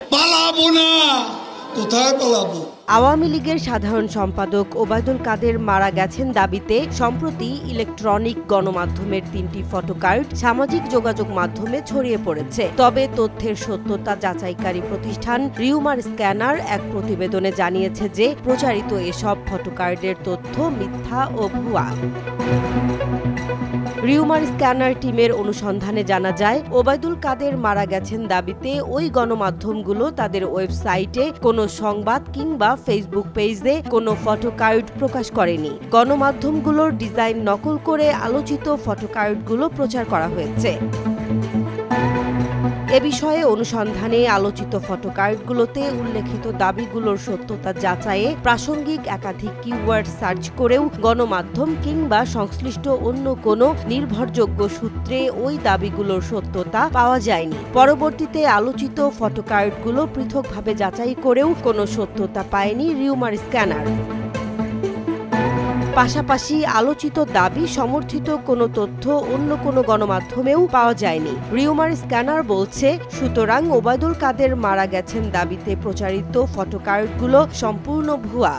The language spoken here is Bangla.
পালাবো না, কোথায় পালাবো? আওয়ামী লীগের সাধারণ সম্পাদক ওবায়দুল কাদের মারা গেছেন দাবিতে সম্প্রতি ইলেকট্রনিক গণমাধ্যমের 3টি ফটোকার্ড সামাজিক যোগাযোগ মাধ্যমে ছড়িয়ে পড়েছে। তবে তথ্যের সত্যতা যাচাইকারী প্রতিষ্ঠান রিউমার স্ক্যানার এক প্রতিবেদনে জানিয়েছে যে প্রচারিত এসব ফটোকার্ডের তথ্য মিথ্যা ও ভুয়া। রিউমার স্ক্যানার টিমের অনুসন্ধানে জানা যায়, ওবায়দুল কাদের মারা গেছেন দাবিতে ওই গণমাধ্যমগুলো তাদের ওয়েবসাইটে কোনো সংবাদ কিংবা ফেসবুক পেজে কোনো ফটোকার্ড প্রকাশ করেনি। গণমাধ্যমগুলোর ডিজাইন নকল করে আলোচিত ফটোকার্ডগুলো প্রচার করা হয়েছে। এ বিষয়ে অনুসন্ধানে আলোচিত ফটোকার্ডগুলোতে উল্লেখিত দাবিগুলোর সত্যতা যাচাইয়ে প্রাসঙ্গিক একাধিক কিওয়ার্ড সার্চ করেও গণমাধ্যম কিংবা সংশ্লিষ্ট অন্য কোনো নির্ভরযোগ্য সূত্রে ওই দাবিগুলোর সত্যতা পাওয়া যায়নি। পরবর্তীতে আলোচিত ফটোকার্ডগুলো পৃথকভাবে যাচাই করেও কোনো সত্যতা পায়নি রিউমার স্ক্যানার। পাশাপাশি আলোচিত দাবি সমর্থিত কোনো তথ্য অন্য কোনো গণমাধ্যমেও পাওয়া যায়নি। রিউমার স্ক্যানার বলছে, সুতরাং ওবায়দুল কাদের মারা গেছেন দাবিতে প্রচারিত ফটোকার্ডগুলো সম্পূর্ণ ভুয়া।